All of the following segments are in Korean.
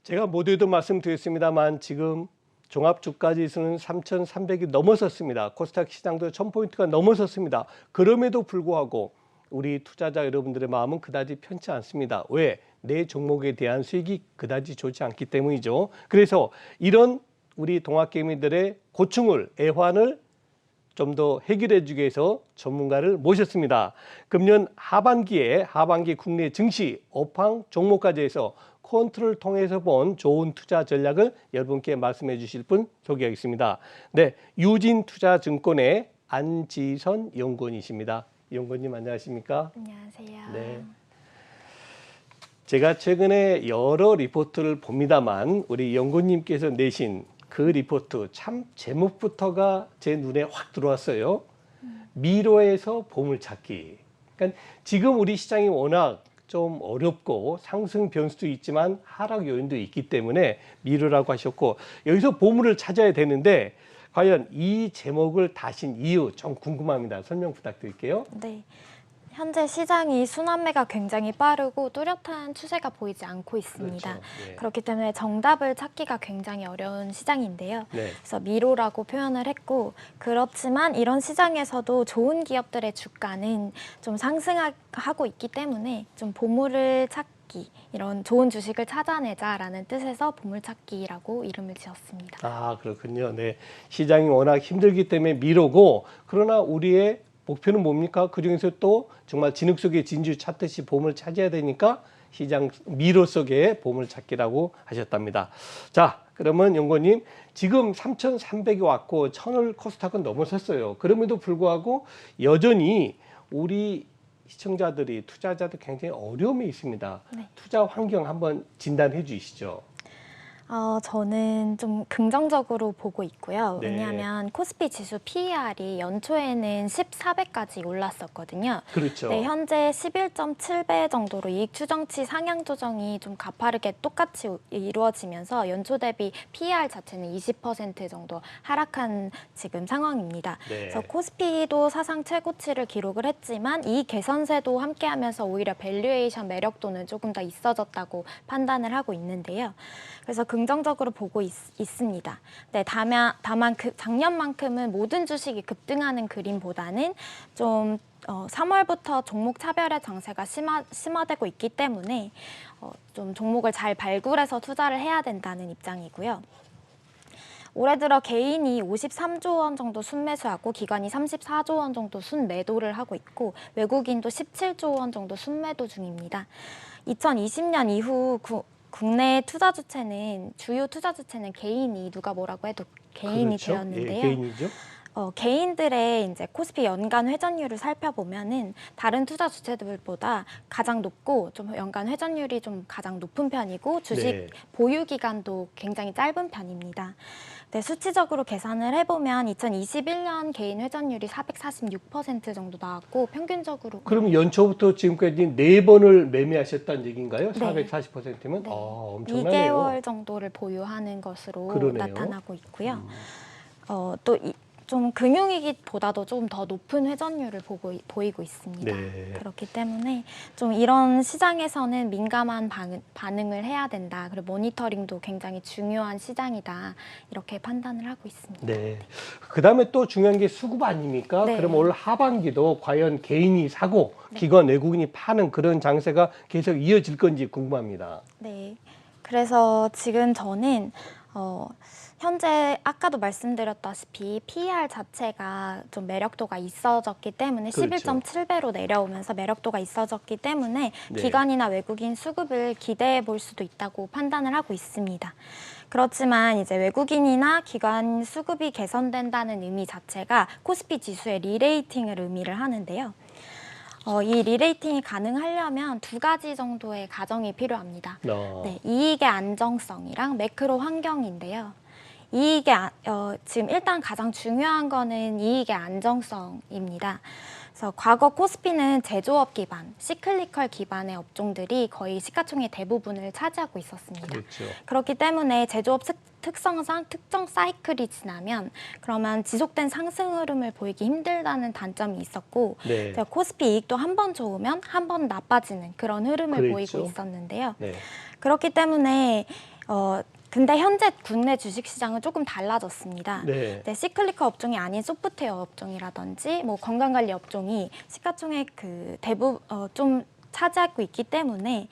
제가 모두에도 말씀드렸습니다만 지금 종합주가지수는 3,300이 넘어섰습니다. 코스닥 시장도 1,000포인트가 넘어섰습니다. 그럼에도 불구하고 우리 투자자 여러분들의 마음은 그다지 편치 않습니다. 왜? 내 종목에 대한 수익이 그다지 좋지 않기 때문이죠. 그래서 이런 우리 동학개미들의 고충을, 애환을 좀 더 해결해 주기 위해서 전문가를 모셨습니다. 금년 하반기 국내 증시, 업황, 종목까지 해서 콘트를 통해서 본 좋은 투자 전략을 여러분께 말씀해 주실 분 소개하겠습니다. 네, 유진투자증권의 안지선 연구원이십니다. 연구원님 안녕하십니까? 안녕하세요. 네. 제가 최근에 여러 리포트를 봅니다만 우리 연구원님께서 내신 그 리포트 참 제목부터가 제 눈에 확 들어왔어요. 미로에서 보물찾기. 그러니까 지금 우리 시장이 워낙 좀 어렵고 상승 변수도 있지만 하락 요인도 있기 때문에 미로라고 하셨고 여기서 보물을 찾아야 되는데 과연 이 제목을 다신 이유 좀 궁금합니다. 설명 부탁드릴게요. 네. 현재 시장이 순환매가 굉장히 빠르고 뚜렷한 추세가 보이지 않고 있습니다. 그렇죠. 네. 그렇기 때문에 정답을 찾기가 굉장히 어려운 시장인데요. 네. 그래서 미로라고 표현을 했고, 그렇지만 이런 시장에서도 좋은 기업들의 주가는 좀 상승하고 있기 때문에 좀 보물을 찾기, 이런 좋은 주식을 찾아내자라는 뜻에서 보물찾기라고 이름을 지었습니다. 아, 그렇군요. 네. 시장이 워낙 힘들기 때문에 미로고, 그러나 우리의 목표는 뭡니까? 그중에서 또 정말 진흙 속의 진주 찾듯이 보물을 찾아야 되니까 시장 미로 속의 보물 찾기라고 하셨답니다. 자, 그러면 연구원님 지금 3,300이 왔고 1,000을 코스닥은 넘어섰어요. 그럼에도 불구하고 여전히 우리 시청자들이 투자자들 굉장히 어려움이 있습니다. 네. 투자 환경 한번 진단해 주시죠. 저는 좀 긍정적으로 보고 있고요. 네. 왜냐하면 코스피 지수 PER이 연초에는 14배까지 올랐었거든요. 그렇죠. 네, 현재 11.7배 정도로 이익 추정치 상향 조정이 좀 가파르게 똑같이 이루어지면서 연초 대비 PER 자체는 20% 정도 하락한 지금 상황입니다. 네. 그래서 코스피도 사상 최고치를 기록을 했지만 이 개선세도 함께하면서 오히려 밸류에이션 매력도는 조금 더 있어졌다고 판단을 하고 있는데요. 그래서 긍정적으로 보고 있습니다. 네, 다만 그 작년만큼은 모든 주식이 급등하는 그림보다는 좀 3월부터 종목 차별의 장세가 심화되고 있기 때문에 좀 종목을 잘 발굴해서 투자를 해야 된다는 입장이고요. 올해 들어 개인이 53조 원 정도 순매수하고 기관이 34조 원 정도 순매도를 하고 있고 외국인도 17조 원 정도 순매도 중입니다. 2020년 이후 국내 투자 주체는 주요 투자 주체는 개인이 누가 뭐라고 해도 개인이 그렇죠. 되었는데요. 예, 개인이죠. 개인들의 이제 코스피 연간 회전율을 살펴보면은 다른 투자 주체들보다 가장 높고 좀 연간 회전율이 좀 가장 높은 편이고 주식 네. 보유 기간도 굉장히 짧은 편입니다. 네, 수치적으로 계산을 해보면 2021년 개인 회전율이 446% 정도 나왔고 평균적으로 그럼 연초부터 지금까지 4번을 매매하셨다는 얘기인가요? 네. 440%면? 네. 아, 엄청나네요. 2개월 정도를 보유하는 것으로 그러네요. 나타나고 있고요. 좀 금융위기보다도 좀 더 높은 회전율을 보이고 있습니다. 네. 그렇기 때문에 좀 이런 시장에서는 민감한 반응을 해야 된다. 그리고 모니터링도 굉장히 중요한 시장이다. 이렇게 판단을 하고 있습니다. 네. 그다음에 또 중요한 게 수급 아닙니까? 네. 그럼 올 하반기도 과연 개인이 사고 기관 외국인이 파는 그런 장세가 계속 이어질 건지 궁금합니다. 네. 그래서 지금 저는 현재 아까도 말씀드렸다시피 PER 자체가 좀 매력도가 있어졌기 때문에 그렇죠. 11.7배로 내려오면서 매력도가 있어졌기 때문에 네. 기관이나 외국인 수급을 기대해 볼 수도 있다고 판단을 하고 있습니다. 그렇지만 이제 외국인이나 기관 수급이 개선된다는 의미 자체가 코스피 지수의 리레이팅을 의미를 하는데요. 이 리레이팅이 가능하려면 2가지 정도의 가정이 필요합니다. 네, 이익의 안정성이랑 매크로 환경인데요. 지금 일단 가장 중요한 거는 이익의 안정성입니다. 그래서 과거 코스피는 제조업 기반, 시클리컬 기반의 업종들이 거의 시가총액 대부분을 차지하고 있었습니다. 그렇죠. 그렇기 때문에 제조업 특성상 특정 사이클이 지나면 그러면 지속된 상승 흐름을 보이기 힘들다는 단점이 있었고 네. 코스피 이익도 한 번 좋으면 한 번 나빠지는 그런 흐름을 그랬죠. 보이고 있었는데요. 네. 그렇기 때문에 근데 현재 국내 주식시장은 조금 달라졌습니다. 네. 네, 시클리컬 업종이 아닌 소프트웨어 업종이라든지 뭐 건강관리 업종이 시가총액 그 대부분 좀 차지하고 있기 때문에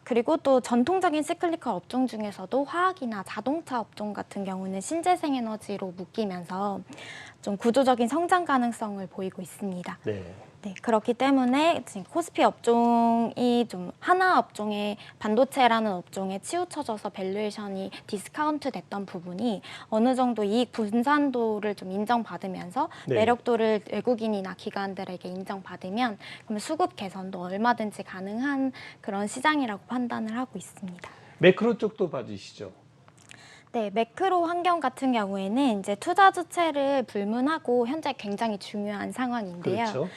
그리고 또 전통적인 시클리컬 업종 중에서도 화학이나 자동차 업종 같은 경우는 신재생 에너지로 묶이면서 좀 구조적인 성장 가능성을 보이고 있습니다. 네. 네, 그렇기 때문에 지금 코스피 업종이 좀 하나 업종의 반도체라는 업종에 치우쳐져서 밸류에이션이 디스카운트 됐던 부분이 어느 정도 이익 분산도를 좀 인정받으면서 네. 매력도를 외국인이나 기관들에게 인정받으면 그러면 수급 개선도 얼마든지 가능한 그런 시장이라고 판단을 하고 있습니다. 매크로 쪽도 봐주시죠. 네, 매크로 환경 같은 경우에는 이제 투자 주체를 불문하고 현재 굉장히 중요한 상황인데요. 그렇죠.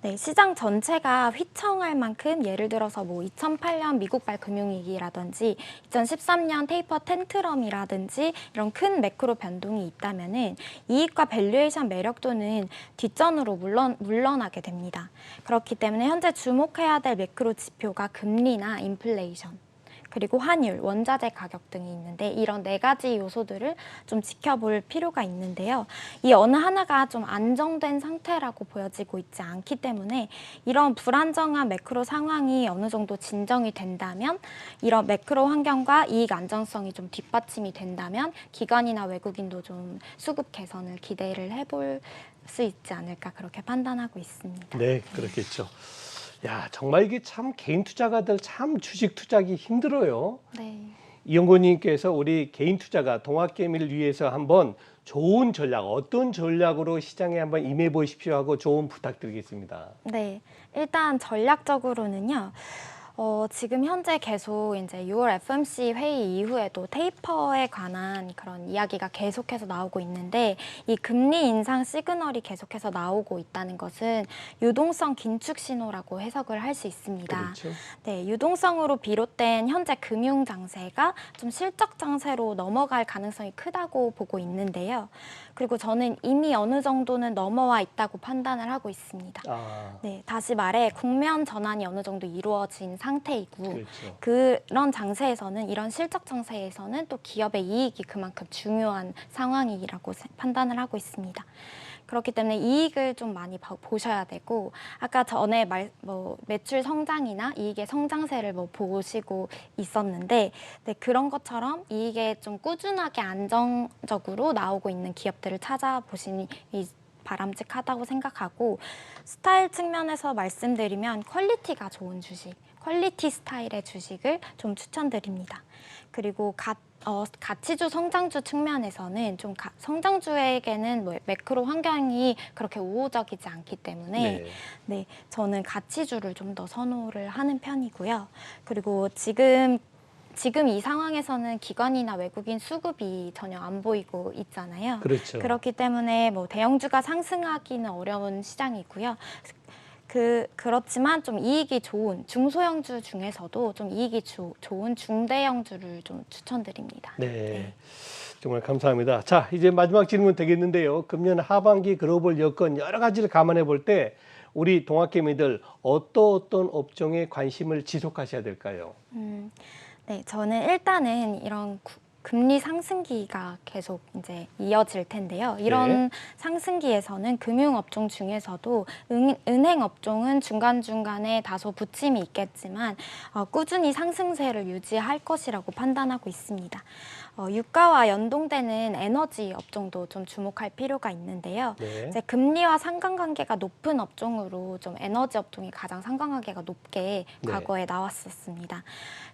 네, 시장 전체가 휘청할 만큼 예를 들어서 뭐 2008년 미국발 금융위기라든지 2013년 테이퍼 텐트럼이라든지 이런 큰 매크로 변동이 있다면은 이익과 밸류에이션 매력도는 뒷전으로 물러나게 됩니다. 그렇기 때문에 현재 주목해야 될 매크로 지표가 금리나 인플레이션 그리고 환율, 원자재 가격 등이 있는데 이런 네 가지 요소들을 좀 지켜볼 필요가 있는데요. 이 어느 하나가 좀 안정된 상태라고 보여지고 있지 않기 때문에 이런 불안정한 매크로 상황이 어느 정도 진정이 된다면 이런 매크로 환경과 이익 안정성이 좀 뒷받침이 된다면 기관이나 외국인도 좀 수급 개선을 기대를 해볼 수 있지 않을까 그렇게 판단하고 있습니다. 네, 그렇겠죠. 야, 정말 이게 참 개인 투자가들 참 주식 투자하기 힘들어요. 네. 이영곤님께서 우리 개인 투자가 동학개미를 위해서 한번 좋은 전략, 어떤 전략으로 시장에 한번 임해 보십시오 하고 조언 부탁드리겠습니다. 네, 일단 전략적으로는요. 지금 현재 계속 이제 6월 FOMC 회의 이후에도 테이퍼에 관한 그런 이야기가 계속해서 나오고 있는데 이 금리 인상 시그널이 계속해서 나오고 있다는 것은 유동성 긴축 신호라고 해석을 할 수 있습니다. 그렇죠. 네, 유동성으로 비롯된 현재 금융 장세가 좀 실적 장세로 넘어갈 가능성이 크다고 보고 있는데요. 그리고 저는 이미 어느 정도는 넘어와 있다고 판단을 하고 있습니다. 네, 다시 말해 국면 전환이 어느 정도 이루어진 상태이고 그렇죠. 그런 장세에서는 이런 실적 장세에서는 또 기업의 이익이 그만큼 중요한 상황이라고 판단을 하고 있습니다. 그렇기 때문에 이익을 좀 많이 보셔야 되고 아까 전에 매출 성장이나 이익의 성장세를 보시고 있었는데 네, 그런 것처럼 이익에 좀 꾸준하게 안정적으로 나오고 있는 기업들을 찾아보시니 바람직하다고 생각하고 스타일 측면에서 말씀드리면 퀄리티가 좋은 주식, 퀄리티 스타일의 주식을 좀 추천드립니다. 그리고 가치주, 성장주 측면에서는 좀 성장주에게는 매크로 환경이 그렇게 우호적이지 않기 때문에 네, 저는 가치주를 좀 더 선호를 하는 편이고요. 그리고 지금 이 상황에서는 기관이나 외국인 수급이 전혀 안 보이고 있잖아요. 그렇죠. 그렇기 때문에 대형주가 상승하기는 어려운 시장이고요. 그렇지만 좀 이익이 좋은 중소형주 중에서도 좀 이익이 좋은 중대형주를 좀 추천드립니다. 네. 정말 감사합니다. 자, 이제 마지막 질문 되겠는데요. 금년 하반기 글로벌 여건 여러 가지를 감안해 볼 때 우리 동학개미들 어떤 업종에 관심을 지속하셔야 될까요? 네, 저는 일단은 이런 금리 상승기가 계속 이제 이어질 텐데요. 이런 상승기에서는 금융업종 중에서도 은행업종은 중간중간에 다소 부침이 있겠지만 꾸준히 상승세를 유지할 것이라고 판단하고 있습니다. 유가와 연동되는 에너지 업종도 좀 주목할 필요가 있는데요. 이제 금리와 상관관계가 높은 업종으로 좀 에너지 업종이 가장 상관관계가 높게 과거에 나왔었습니다.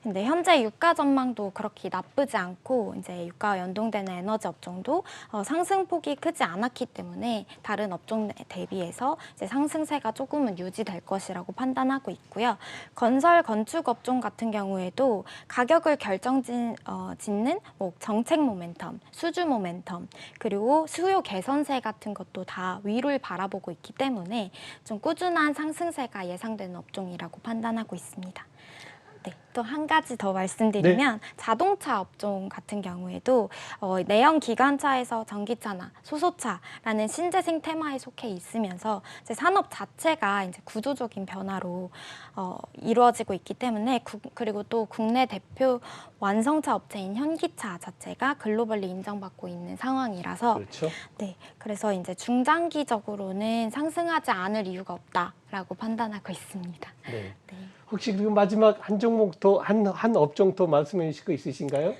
근데 현재 유가 전망도 그렇게 나쁘지 않고 이제 유가와 연동되는 에너지 업종도 상승폭이 크지 않았기 때문에 다른 업종 대비해서 이제 상승세가 조금은 유지될 것이라고 판단하고 있고요. 건설 건축 업종 같은 경우에도 가격을 짓는 정책 모멘텀, 수주 모멘텀, 그리고 수요 개선세 같은 것도 다 위를 바라보고 있기 때문에 좀 꾸준한 상승세가 예상되는 업종이라고 판단하고 있습니다. 네. 또 한 가지 더 말씀드리면 자동차 업종 같은 경우에도 내연 기관차에서 전기차나 수소차라는 신재생 테마에 속해 있으면서 이제 산업 자체가 이제 구조적인 변화로 이루어지고 있기 때문에 그리고 또 국내 대표 완성차 업체인 현기차 자체가 글로벌리 인정받고 있는 상황이라서 그렇죠. 네, 그래서 이제 중장기적으로는 상승하지 않을 이유가 없다라고 판단하고 있습니다. 네. 네. 혹시 그리고 마지막 한 종목 더, 한 업종 더 말씀해 주실 거 있으신가요?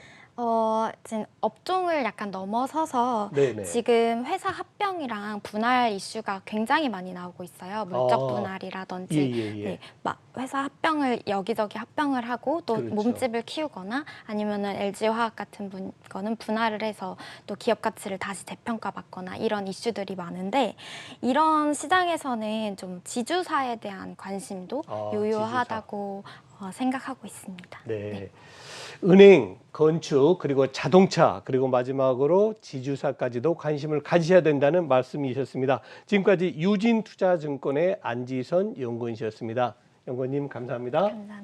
지금 업종을 약간 넘어서서 네네. 지금 회사 합병이랑 분할 이슈가 굉장히 많이 나오고 있어요. 물적 분할이라든지 예. 네, 막 회사 합병을 여기저기 합병을 하고 또 그렇죠. 몸집을 키우거나 아니면은 LG화학 같은 거는 분할을 해서 또 기업 가치를 다시 재평가받거나 이런 이슈들이 많은데 이런 시장에서는 좀 지주사에 대한 관심도 유효하다고 생각하고 있습니다. 네. 은행, 건축, 그리고 자동차, 그리고 마지막으로 지주사까지도 관심을 가지셔야 된다는 말씀이셨습니다. 지금까지 유진투자증권의 안지선 연구원이셨습니다. 연구원님 감사합니다. 감사합니다.